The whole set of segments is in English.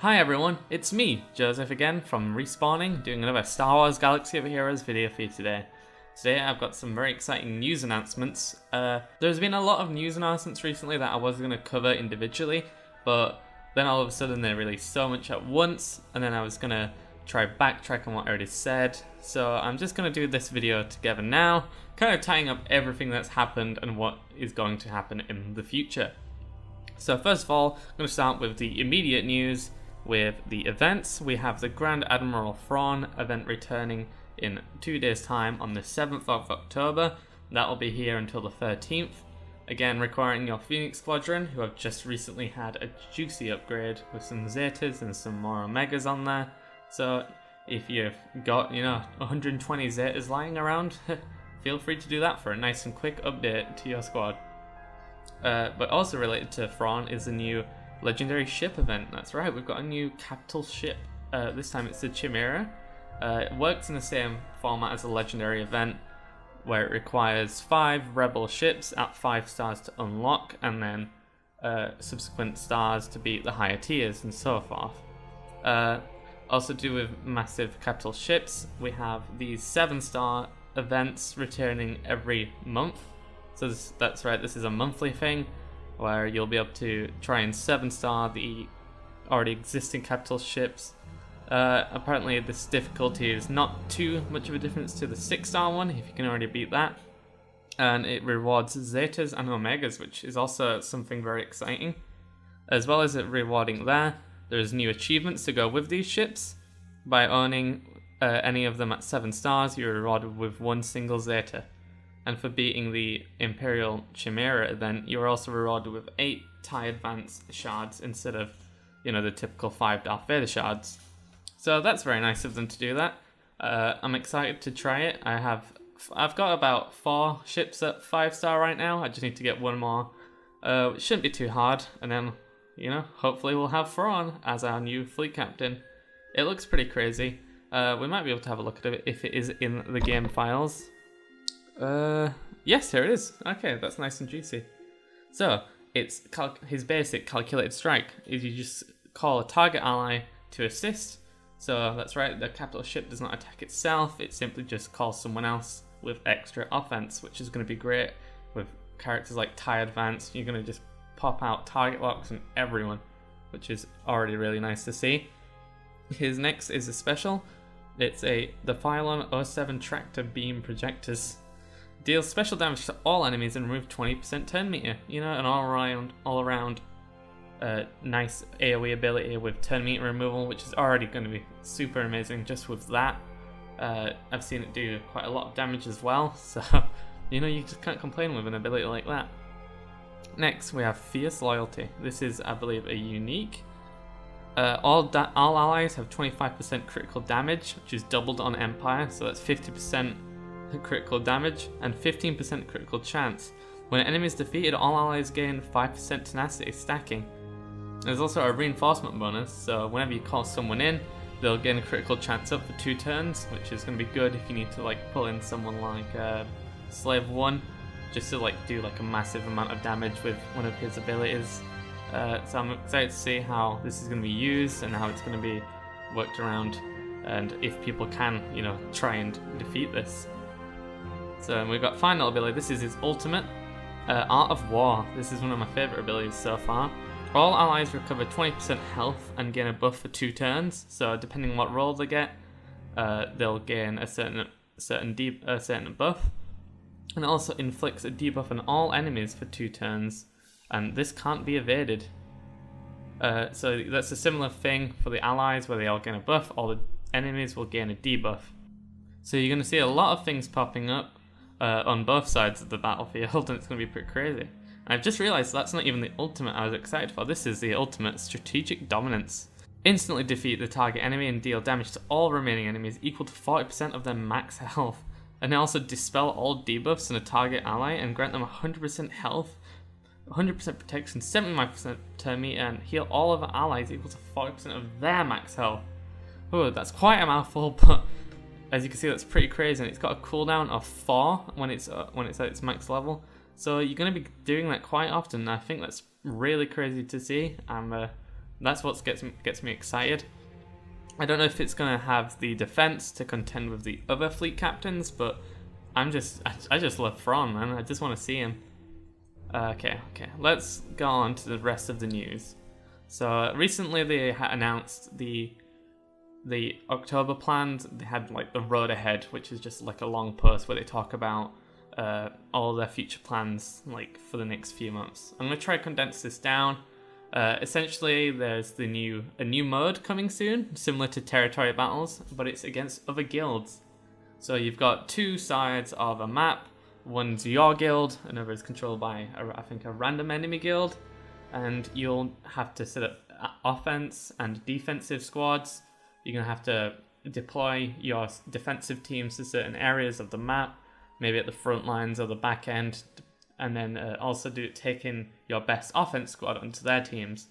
Hi everyone, it's me, Joseph again from Respawning, doing another Star Wars Galaxy of Heroes video for you today. Today I've got some very exciting news announcements. There's been a lot of news announcements recently that I was going to cover individually, but then all of a sudden they released so much at once, and then I was going to try backtrack on what I already said. So I'm just going to do this video together now, kind of tying up everything that's happened and what is going to happen in the future. So first of all, I'm going to start with the immediate news. With the events, we have the Grand Admiral Thrawn event returning in 2 days time on the 7th of October. That will be here until the 13th. Again, requiring your Phoenix Squadron, who have just recently had a juicy upgrade with some Zetas and some more Omegas on there. So if you've got, 120 Zetas lying around, feel free to do that for a nice and quick update to your squad. But also related to Thrawn is the new Legendary Ship event. That's right, we've got a new capital ship. This time it's the Chimera. It works in the same format as a legendary event, where it requires 5 rebel ships at 5 stars to unlock, and then subsequent stars to beat the higher tiers and so forth. Also to do with massive capital ships, we have these 7-star events returning every month. So that's right, this is a monthly thing, where you'll be able to try and 7-star the already existing capital ships. Apparently this difficulty is not too much of a difference to the 6-star one, if you can already beat that. And it rewards Zetas and Omegas, which is also something very exciting. As well as it rewarding there's new achievements to go with these ships. By owning any of them at 7 stars, you're rewarded with 1 single Zeta. And for beating the Imperial Chimera event, you're also rewarded with 8 TIE Advance shards instead of, the typical 5 Darth Vader shards. So that's very nice of them to do that. I'm excited to try it. I've got about 4 ships at 5-star right now. I just need to get 1 more. It shouldn't be too hard. And then, hopefully we'll have Thrawn as our new fleet captain. It looks pretty crazy. We might be able to have a look at it if it is in the game files. Yes, here it is. Okay, that's nice and juicy. So, it's his basic calculated strike is you just call a target ally to assist. So that's right, the capital ship does not attack itself, it simply just calls someone else with extra offense, which is going to be great with characters like TIE Advance. You're going to just pop out target locks on everyone, which is already really nice to see. His next is a special. It's the Phylon 07 Tractor Beam Projectors. Deals special damage to all enemies and remove 20% turn meter. An all around nice AoE ability with turn meter removal, which is already going to be super amazing just with that. I've seen it do quite a lot of damage as well, so you just can't complain with an ability like that. Next we have Fierce Loyalty. This is, I believe, a unique. All allies have 25% critical damage, which is doubled on Empire, so that's 50% critical damage and 15% critical chance. When an enemy is defeated, all allies gain 5% tenacity stacking. There's also a reinforcement bonus, so whenever you call someone in, they'll gain a critical chance up for 2 turns, which is going to be good if you need to pull in someone like Slave 1, just to do a massive amount of damage with one of his abilities. So I'm excited to see how this is going to be used and how it's going to be worked around, and if people can, try and defeat this. So we've got final ability. This is his ultimate, Art of War. This is one of my favourite abilities so far. All allies recover 20% health and gain a buff for 2 turns. So depending on what roll they get, they'll gain a certain buff. And it also inflicts a debuff on all enemies for 2 turns, and this can't be evaded. So that's a similar thing for the allies, where they all gain a buff. All the enemies will gain a debuff. So you're going to see a lot of things popping up on both sides of the battlefield, and it's going to be pretty crazy. And I've just realised that's not even the ultimate I was excited for. This is the ultimate, Strategic Dominance. Instantly defeat the target enemy and deal damage to all remaining enemies equal to 40% of their max health. And also dispel all debuffs on a target ally and grant them 100% health, 100% protection, 75% turn meter, and heal all other allies equal to 40% of their max health. Oh, that's quite a mouthful, but as you can see, that's pretty crazy, and it's got a cooldown of 4 when it's at its max level. So you're going to be doing that quite often, and I think that's really crazy to see. I'm That's what gets me excited. I don't know if it's going to have the defense to contend with the other fleet captains, but I just love Thrawn, man. I just want to see him. Okay, let's go on to the rest of the news. So recently they announced the October plans. They had like the road ahead, which is just like a long post where they talk about all their future plans like for the next few months. I'm going to try to condense this down. Essentially, there's a new mode coming soon, similar to territory battles, but it's against other guilds. So you've got two sides of a map. One's your guild, another is controlled by I think a random enemy guild, and you'll have to set up offense and defensive squads. You're gonna have to deploy your defensive teams to certain areas of the map, maybe at the front lines or the back end, and then also taking your best offense squad onto their teams.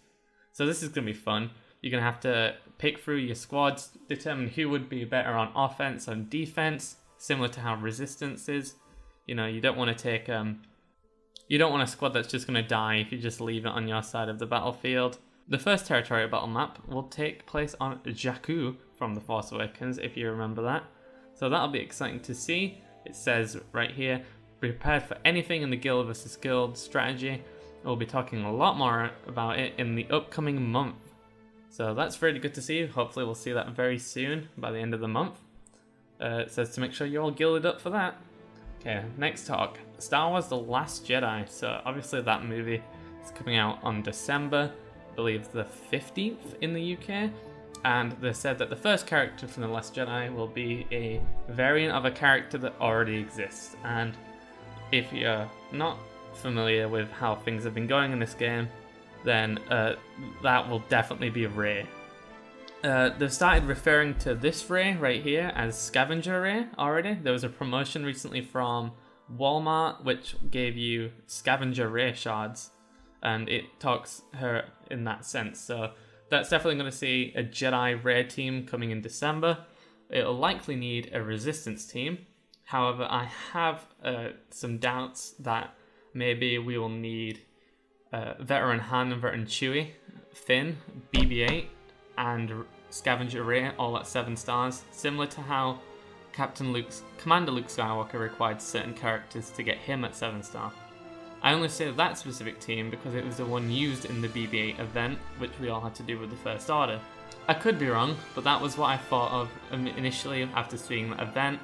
So this is going to be fun. You're going to have to pick through your squads, determine who would be better on offense and defense, similar to how resistance is. You know, you don't want to take you don't want a squad that's just going to die if you just leave it on your side of the battlefield. The first territorial battle map will take place on Jakku from The Force Awakens, if you remember that. So that'll be exciting to see. It says right here, prepared for anything in the guild versus guild strategy. We'll be talking a lot more about it in the upcoming month. So that's really good to see. Hopefully we'll see that very soon by the end of the month. It says to make sure you're all gilded up for that. Okay, next talk. Star Wars The Last Jedi. So obviously that movie is coming out on December, I believe the 15th in the UK. And they said that the first character from The Last Jedi will be a variant of a character that already exists. And if you're not familiar with how things have been going in this game, then that will definitely be Rey. They've started referring to this Rey right here as Scavenger Rey already. There was a promotion recently from Walmart which gave you Scavenger Rey shards, and it talks her in that sense. So that's definitely going to see a Jedi Rey team coming in December. It'll likely need a Resistance team. However, I have some doubts that maybe we will need Veteran Han and Veteran Chewie, Finn, BB-8, and Scavenger Rey all at 7 stars, similar to how Commander Luke Skywalker required certain characters to get him at 7 star. I only say that specific team because it was the one used in the BB-8 event, which we all had to do with the First Order. I could be wrong, but that was what I thought of initially after seeing that event.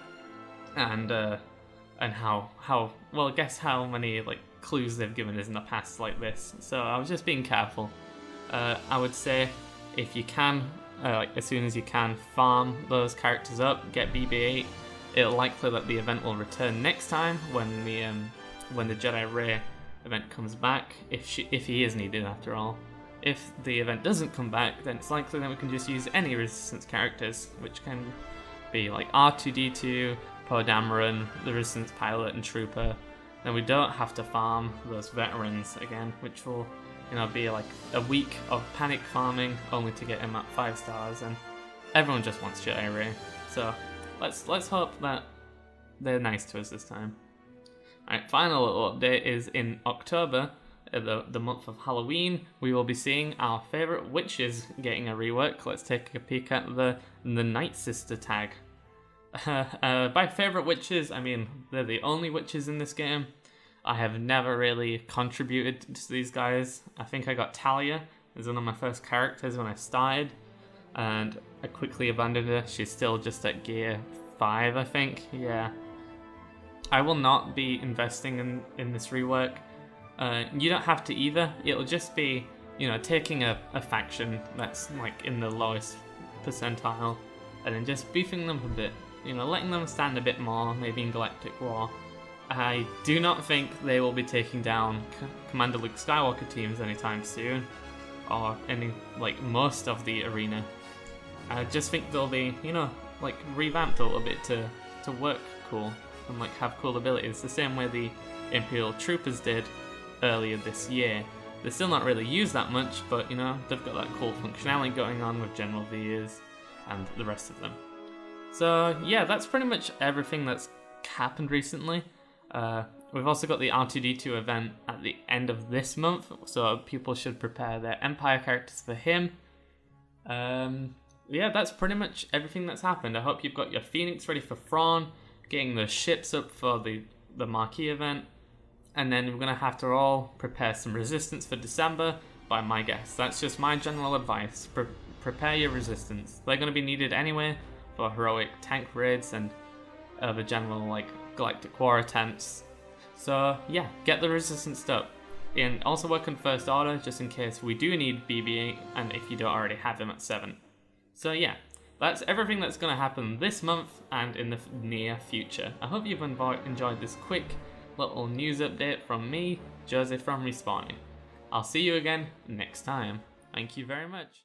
And how well, guess how many like clues they've given us in the past like this. So I was just being careful. I would say if you can, like as soon as you can, farm those characters up, get BB-8. It's likely that the event will return next time when the Jedi Rey event comes back, if he is needed after all. If the event doesn't come back, then it's likely that we can just use any Resistance characters, which can be like R2-D2, Poe Dameron, the Resistance pilot and trooper. Then we don't have to farm those veterans again, which will, be like a week of panic farming only to get him at 5 stars, and everyone just wants Jedi Rey. So let's hope that they're nice to us this time. Alright, final little update is in October, the month of Halloween, we will be seeing our favourite witches getting a rework. Let's take a peek at the Night Sister tag. By favourite witches, I mean they're the only witches in this game. I have never really contributed to these guys. I think I got Talia as one of my first characters when I started, and I quickly abandoned her. She's still just at gear 5, I think. Yeah. I will not be investing in this rework. You don't have to either. It'll just be, taking a faction that's like in the lowest percentile and then just beefing them a bit. Letting them stand a bit more, maybe in Galactic War. I do not think they will be taking down Commander Luke Skywalker teams anytime soon, or most of the arena. I just think they'll be, revamped a little bit to work cool and have cool abilities, the same way the Imperial Troopers did earlier this year. They're still not really used that much, but they've got that cool functionality going on with General Veers and the rest of them. So yeah, that's pretty much everything that's happened recently. We've also got the R2-D2 event at the end of this month, so people should prepare their Empire characters for him. Yeah, that's pretty much everything that's happened. I hope you've got your Phoenix ready for Thrawn, getting the ships up for the Marquee event, and then we're going to have to all prepare some Resistance for December by my guess. That's just my general advice. Prepare your Resistance. They're going to be needed anyway for heroic tank raids and the general like Galactic War attempts. So yeah, get the Resistance up. And also work on First Order just in case we do need BB-8 and if you don't already have them at 7. So yeah, that's everything that's going to happen this month and in the near future. I hope you've enjoyed this quick little news update from me, Joseph from Respawning. I'll see you again next time. Thank you very much.